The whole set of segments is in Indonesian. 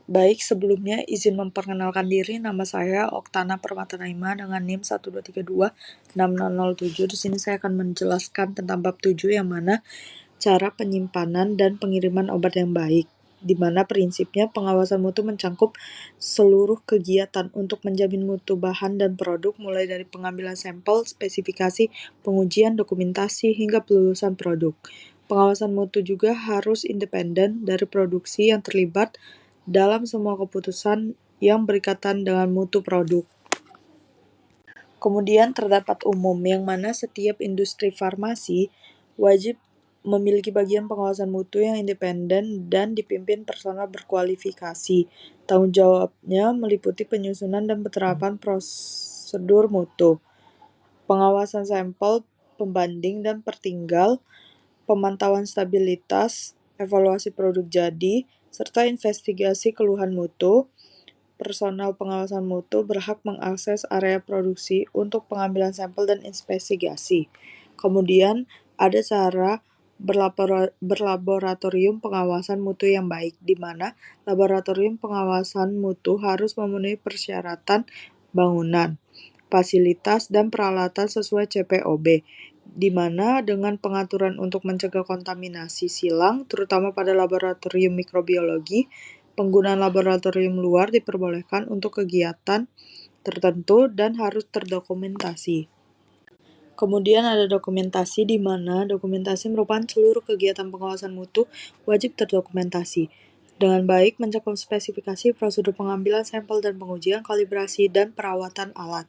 Baik, sebelumnya izin memperkenalkan diri, nama saya Oktana Permatanaima dengan NIM 123260007. Di sini saya akan menjelaskan tentang bab 7 yang mana cara penyimpanan dan pengiriman obat yang baik, di mana prinsipnya pengawasan mutu mencakup seluruh kegiatan untuk menjamin mutu bahan dan produk, mulai dari pengambilan sampel, spesifikasi, pengujian, dokumentasi, hingga pelulusan produk. Pengawasan mutu juga harus independen dari produksi yang terlibat dalam semua keputusan yang berkaitan dengan mutu produk. Kemudian terdapat umum, yang mana setiap industri farmasi wajib memiliki bagian pengawasan mutu yang independen dan dipimpin personal berkualifikasi. Tanggung jawabnya meliputi penyusunan dan penerapan prosedur mutu, pengawasan sampel, pembanding dan pertinggal, pemantauan stabilitas, evaluasi produk jadi, serta investigasi keluhan mutu. Personal pengawasan mutu berhak mengakses area produksi untuk pengambilan sampel dan investigasi. Kemudian ada cara berlaboratorium pengawasan mutu yang baik, di mana laboratorium pengawasan mutu harus memenuhi persyaratan bangunan, fasilitas, dan peralatan sesuai CPOB, di mana dengan pengaturan untuk mencegah kontaminasi silang, terutama pada laboratorium mikrobiologi, penggunaan laboratorium luar diperbolehkan untuk kegiatan tertentu dan harus terdokumentasi. Kemudian ada dokumentasi, di mana dokumentasi merupakan seluruh kegiatan pengawasan mutu wajib terdokumentasi dengan baik, mencakup spesifikasi, prosedur pengambilan sampel dan pengujian, kalibrasi, dan perawatan alat,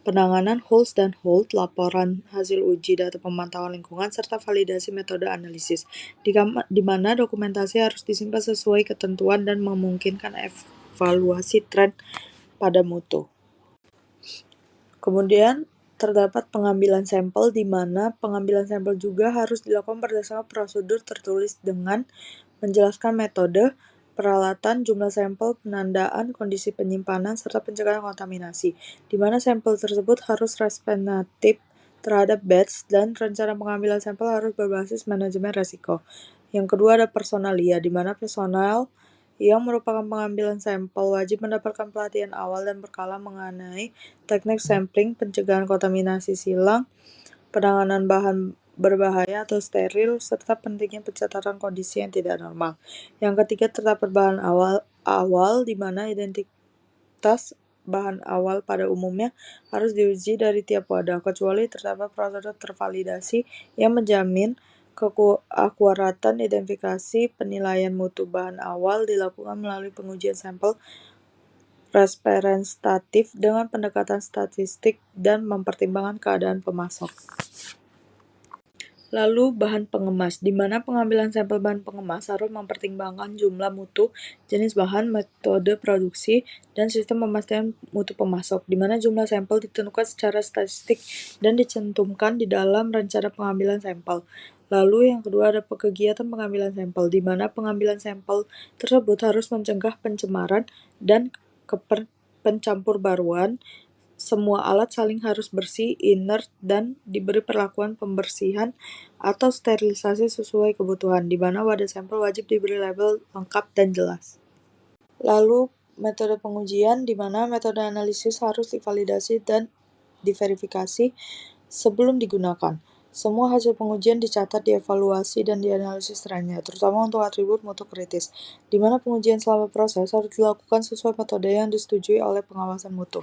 penanganan holds dan hold, laporan hasil uji data pemantauan lingkungan, serta validasi metode analisis, di mana dokumentasi harus disimpan sesuai ketentuan dan memungkinkan evaluasi tren pada mutu. Kemudian terdapat pengambilan sampel, di mana pengambilan sampel juga harus dilakukan berdasarkan prosedur tertulis dengan menjelaskan metode, peralatan, jumlah sampel, penandaan, kondisi penyimpanan, serta pencegahan kontaminasi, di mana sampel tersebut harus representatif terhadap batch dan rencana pengambilan sampel harus berbasis manajemen risiko. Yang kedua ada personalia, di mana personal yang merupakan pengambilan sampel wajib mendapatkan pelatihan awal dan berkala mengenai teknik sampling, pencegahan kontaminasi silang, penanganan bahan berbahaya atau steril, serta pentingnya pencatatan kondisi yang tidak normal. Yang ketiga terdapat bahan awal, di mana identitas bahan awal pada umumnya harus diuji dari tiap wadah, kecuali terdapat prosedur tervalidasi yang menjamin keakuratan identifikasi. Penilaian mutu bahan awal dilakukan melalui pengujian sampel representatif dengan pendekatan statistik dan mempertimbangkan keadaan pemasok. Lalu bahan pengemas, di mana pengambilan sampel bahan pengemas harus mempertimbangkan jumlah mutu, jenis bahan, metode produksi, dan sistem memastikan mutu pemasok, di mana jumlah sampel ditentukan secara statistik dan dicantumkan di dalam rencana pengambilan sampel. Lalu yang kedua ada kegiatan pengambilan sampel, di mana pengambilan sampel tersebut harus mencegah pencemaran dan pencampur baruan. Semua alat saling harus bersih, inert, dan diberi perlakuan pembersihan atau sterilisasi sesuai kebutuhan, di mana wadah sampel wajib diberi label lengkap dan jelas. Lalu metode pengujian, di mana metode analisis harus divalidasi dan diverifikasi sebelum digunakan. Semua hasil pengujian dicatat, dievaluasi, dan dianalisis trennya, terutama untuk atribut mutu kritis, di mana pengujian selama proses harus dilakukan sesuai metode yang disetujui oleh pengawasan mutu.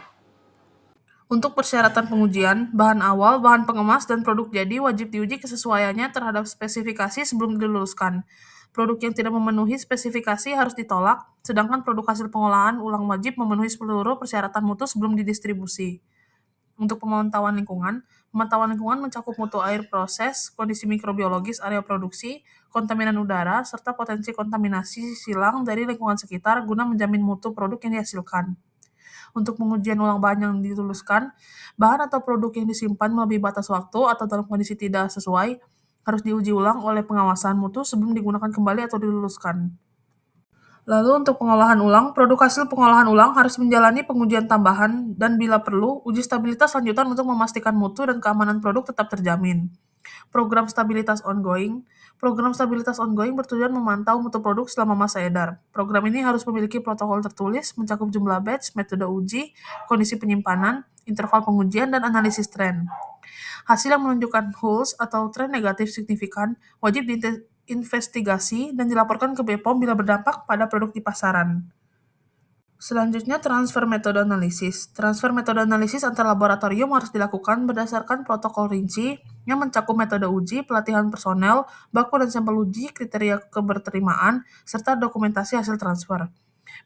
Untuk persyaratan pengujian, bahan awal, bahan pengemas, dan produk jadi wajib diuji kesesuaiannya terhadap spesifikasi sebelum diluluskan. Produk yang tidak memenuhi spesifikasi harus ditolak, sedangkan produk hasil pengolahan ulang wajib memenuhi seluruh persyaratan mutu sebelum didistribusi. Untuk pemantauan lingkungan mencakup mutu air proses, kondisi mikrobiologis area produksi, kontaminan udara, serta potensi kontaminasi silang dari lingkungan sekitar guna menjamin mutu produk yang dihasilkan. Untuk pengujian ulang bahan yang dituluskan, bahan atau produk yang disimpan melebihi batas waktu atau dalam kondisi tidak sesuai harus diuji ulang oleh pengawasan mutu sebelum digunakan kembali atau diluluskan. Lalu untuk pengolahan ulang, produk hasil pengolahan ulang harus menjalani pengujian tambahan dan bila perlu, uji stabilitas lanjutan untuk memastikan mutu dan keamanan produk tetap terjamin. Program stabilitas ongoing. Program stabilitas ongoing bertujuan memantau mutu produk selama masa edar. Program ini harus memiliki protokol tertulis, mencakup jumlah batch, metode uji, kondisi penyimpanan, interval pengujian, dan analisis tren. Hasil yang menunjukkan holes atau tren negatif signifikan wajib diinvestigasi dan dilaporkan ke BPOM bila berdampak pada produk di pasaran. Selanjutnya, transfer metode analisis. Transfer metode analisis antar laboratorium harus dilakukan berdasarkan protokol rinci yang mencakup metode uji, pelatihan personel, baku dan sampel uji, kriteria keberterimaan, serta dokumentasi hasil transfer.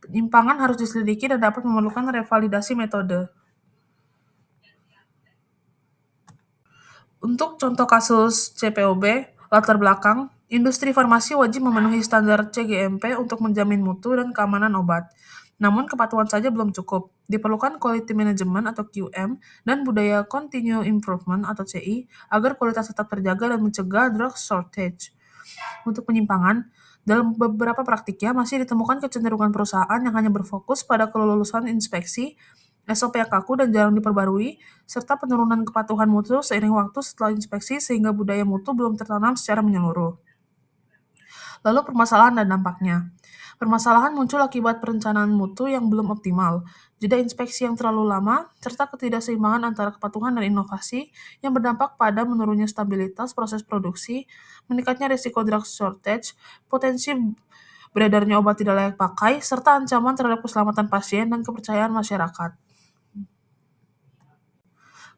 Penyimpangan harus diselidiki dan dapat memerlukan revalidasi metode. Untuk contoh kasus CPOB, latar belakang, industri farmasi wajib memenuhi standar CGMP untuk menjamin mutu dan keamanan obat. Namun kepatuhan saja belum cukup. Diperlukan quality management atau QM dan budaya continue improvement atau CI agar kualitas tetap terjaga dan mencegah drug shortage. Untuk penyimpangan, dalam beberapa praktiknya masih ditemukan kecenderungan perusahaan yang hanya berfokus pada kelulusan inspeksi, SOP yang kaku dan jarang diperbarui, serta penurunan kepatuhan mutu seiring waktu setelah inspeksi sehingga budaya mutu belum tertanam secara menyeluruh. Lalu permasalahan dan dampaknya. Permasalahan muncul akibat perencanaan mutu yang belum optimal, jeda inspeksi yang terlalu lama, serta ketidakseimbangan antara kepatuhan dan inovasi yang berdampak pada menurunnya stabilitas proses produksi, meningkatnya risiko drug shortage, potensi beredarnya obat tidak layak pakai, serta ancaman terhadap keselamatan pasien dan kepercayaan masyarakat.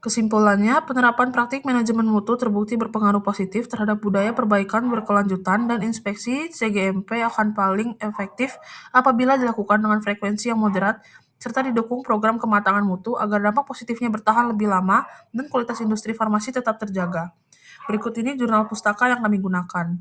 Kesimpulannya, penerapan praktik manajemen mutu terbukti berpengaruh positif terhadap budaya perbaikan berkelanjutan dan inspeksi CGMP akan paling efektif apabila dilakukan dengan frekuensi yang moderat serta didukung program kematangan mutu agar dampak positifnya bertahan lebih lama dan kualitas industri farmasi tetap terjaga. Berikut ini jurnal pustaka yang kami gunakan.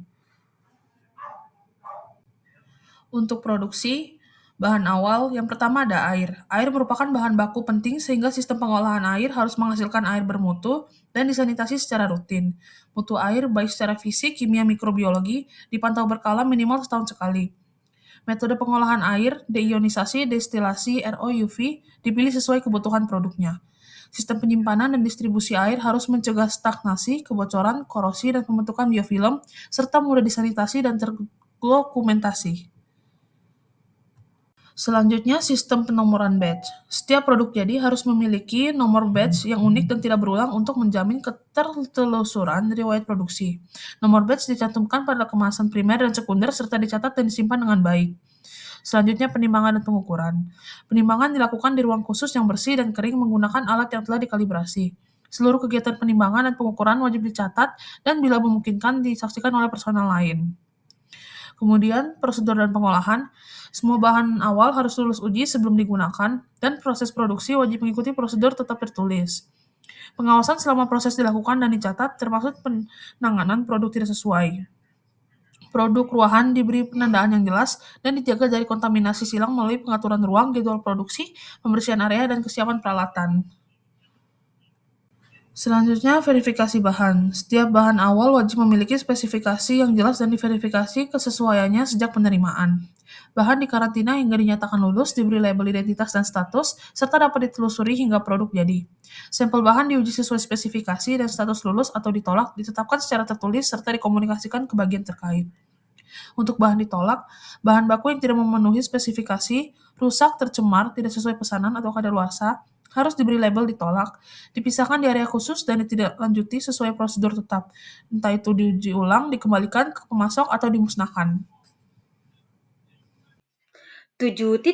Untuk produksi, bahan awal yang pertama ada air. Air merupakan bahan baku penting sehingga sistem pengolahan air harus menghasilkan air bermutu dan disanitasi secara rutin. Mutu air baik secara fisik, kimia, mikrobiologi dipantau berkala minimal setahun sekali. Metode pengolahan air, deionisasi, destilasi, RO/UV dipilih sesuai kebutuhan produknya. Sistem penyimpanan dan distribusi air harus mencegah stagnasi, kebocoran, korosi, dan pembentukan biofilm, serta mudah disanitasi dan terdokumentasi. Selanjutnya, sistem penomoran batch. Setiap produk jadi harus memiliki nomor batch yang unik dan tidak berulang untuk menjamin ketertelusuran riwayat produksi. Nomor batch dicantumkan pada kemasan primer dan sekunder serta dicatat dan disimpan dengan baik. Selanjutnya, penimbangan dan pengukuran. Penimbangan dilakukan di ruang khusus yang bersih dan kering menggunakan alat yang telah dikalibrasi. Seluruh kegiatan penimbangan dan pengukuran wajib dicatat dan bila memungkinkan disaksikan oleh personel lain. Kemudian, prosedur dan pengolahan. Semua bahan awal harus lulus uji sebelum digunakan, dan proses produksi wajib mengikuti prosedur tetap tertulis. Pengawasan selama proses dilakukan dan dicatat, termasuk penanganan produk tidak sesuai. Produk ruahan diberi penandaan yang jelas dan dijaga dari kontaminasi silang melalui pengaturan ruang, jadwal produksi, pembersihan area, dan kesiapan peralatan. Selanjutnya, verifikasi bahan. Setiap bahan awal wajib memiliki spesifikasi yang jelas dan diverifikasi kesesuaiannya sejak penerimaan. Bahan dikarantina hingga dinyatakan lulus, diberi label identitas dan status, serta dapat ditelusuri hingga produk jadi. Sampel bahan diuji sesuai spesifikasi dan status lulus atau ditolak ditetapkan secara tertulis serta dikomunikasikan ke bagian terkait. Untuk bahan ditolak, bahan baku yang tidak memenuhi spesifikasi, rusak, tercemar, tidak sesuai pesanan atau kadaluarsa, harus diberi label ditolak, dipisahkan di area khusus dan ditindaklanjuti sesuai prosedur tetap, entah itu diuji ulang, dikembalikan ke pemasok, atau dimusnahkan. 7.5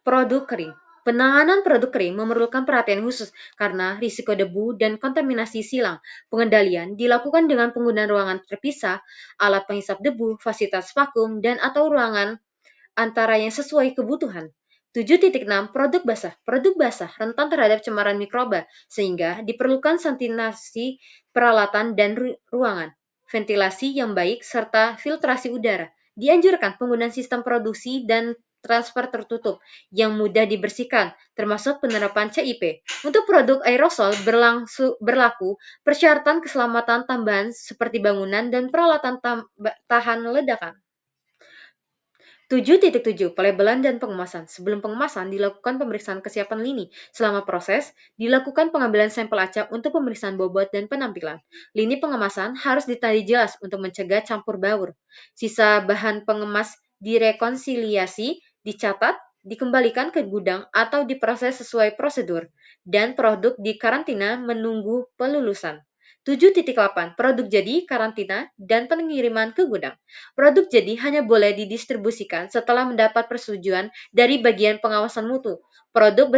Produk kering. Penanganan produk kering memerlukan perhatian khusus karena risiko debu dan kontaminasi silang. Pengendalian dilakukan dengan penggunaan ruangan terpisah, alat penghisap debu, fasilitas vakum, dan atau ruangan antara yang sesuai kebutuhan. 7.6 Produk basah. Produk basah rentan terhadap cemaran mikroba, sehingga diperlukan sanitasi peralatan dan ruangan, ventilasi yang baik, serta filtrasi udara. Dianjurkan penggunaan sistem produksi dan transfer tertutup yang mudah dibersihkan, termasuk penerapan CIP. Untuk produk aerosol berlaku persyaratan keselamatan tambahan seperti bangunan dan peralatan tahan ledakan. 7.7 Pelabelan dan pengemasan. Sebelum pengemasan, dilakukan pemeriksaan kesiapan lini. Selama proses, dilakukan pengambilan sampel acak untuk pemeriksaan bobot dan penampilan. Lini pengemasan harus ditandai jelas untuk mencegah campur baur. Sisa bahan pengemas direkonsiliasi, dicatat, dikembalikan ke gudang atau diproses sesuai prosedur, dan produk dikarantina menunggu pelulusan. 7.8 Produk jadi, karantina, dan pengiriman ke gudang. Produk jadi hanya boleh didistribusikan setelah mendapat persetujuan dari bagian pengawasan mutu. Produk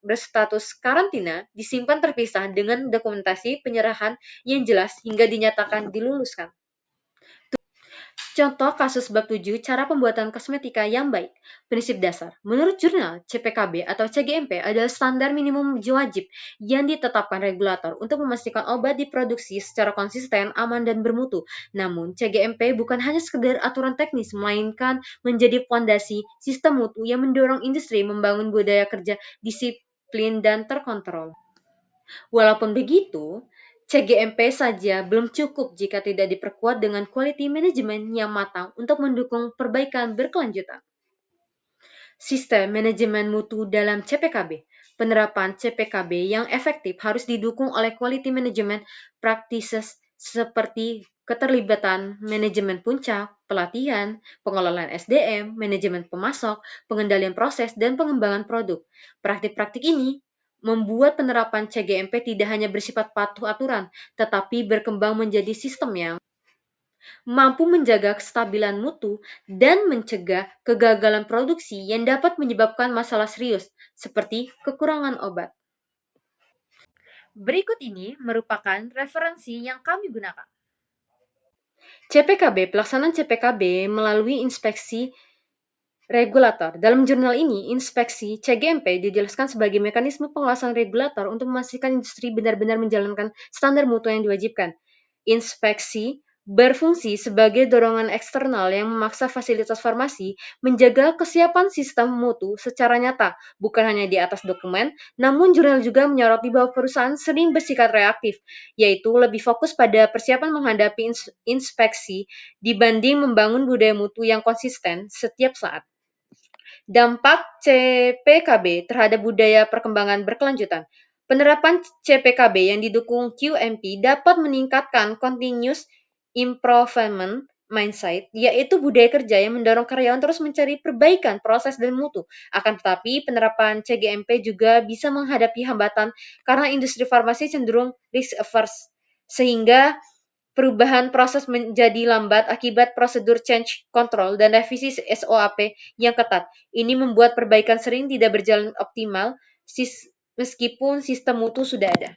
berstatus karantina disimpan terpisah dengan dokumentasi penyerahan yang jelas hingga dinyatakan diluluskan. Contoh kasus bab 7, cara pembuatan kosmetika yang baik. Prinsip dasar. Menurut jurnal, CPKB atau CGMP adalah standar minimum wajib yang ditetapkan regulator untuk memastikan obat diproduksi secara konsisten, aman, dan bermutu. Namun, CGMP bukan hanya sekedar aturan teknis, melainkan menjadi fondasi sistem mutu yang mendorong industri membangun budaya kerja disiplin dan terkontrol. Walaupun begitu, CGMP saja belum cukup jika tidak diperkuat dengan quality management yang matang untuk mendukung perbaikan berkelanjutan. Sistem manajemen mutu dalam CPKB. Penerapan CPKB yang efektif harus didukung oleh quality management practices seperti keterlibatan manajemen puncak, pelatihan, pengelolaan SDM, manajemen pemasok, pengendalian proses, dan pengembangan produk. Praktik-praktik ini membuat penerapan CGMP tidak hanya bersifat patuh aturan, tetapi berkembang menjadi sistem yang mampu menjaga kestabilan mutu dan mencegah kegagalan produksi yang dapat menyebabkan masalah serius, seperti kekurangan obat. Berikut ini merupakan referensi yang kami gunakan. CPKB, pelaksanaan CPKB melalui inspeksi regulator. Dalam jurnal ini, inspeksi CGMP dijelaskan sebagai mekanisme pengawasan regulator untuk memastikan industri benar-benar menjalankan standar mutu yang diwajibkan. Inspeksi berfungsi sebagai dorongan eksternal yang memaksa fasilitas farmasi menjaga kesiapan sistem mutu secara nyata, bukan hanya di atas dokumen, namun jurnal juga menyoroti bahwa perusahaan sering bersikap reaktif, yaitu lebih fokus pada persiapan menghadapi inspeksi dibanding membangun budaya mutu yang konsisten setiap saat. Dampak CPKB terhadap budaya perkembangan berkelanjutan. Penerapan CPKB yang didukung QMP dapat meningkatkan continuous improvement mindset, yaitu budaya kerja yang mendorong karyawan terus mencari perbaikan proses dan mutu. Akan tetapi, penerapan CGMP juga bisa menghadapi hambatan karena industri farmasi cenderung risk averse, sehingga perubahan proses menjadi lambat akibat prosedur change control dan revisi SOAP yang ketat. Ini membuat perbaikan sering tidak berjalan optimal meskipun sistem mutu sudah ada.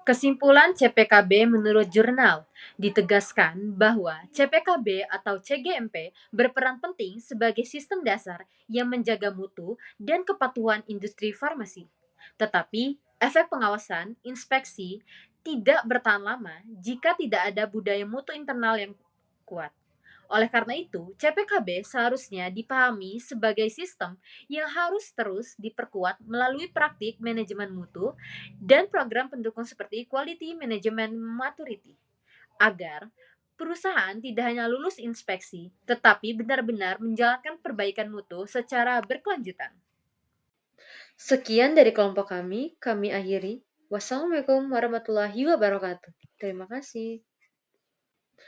Kesimpulan CPKB menurut jurnal ditegaskan bahwa CPKB atau CGMP berperan penting sebagai sistem dasar yang menjaga mutu dan kepatuhan industri farmasi. Tetapi, efek pengawasan, inspeksi, tidak bertahan lama jika tidak ada budaya mutu internal yang kuat. Oleh karena itu, CPKB seharusnya dipahami sebagai sistem yang harus terus diperkuat melalui praktik manajemen mutu dan program pendukung seperti Quality Management Maturity, agar perusahaan tidak hanya lulus inspeksi, tetapi benar-benar menjalankan perbaikan mutu secara berkelanjutan. Sekian dari kelompok kami akhiri. Wassalamualaikum warahmatullahi wabarakatuh. Terima kasih.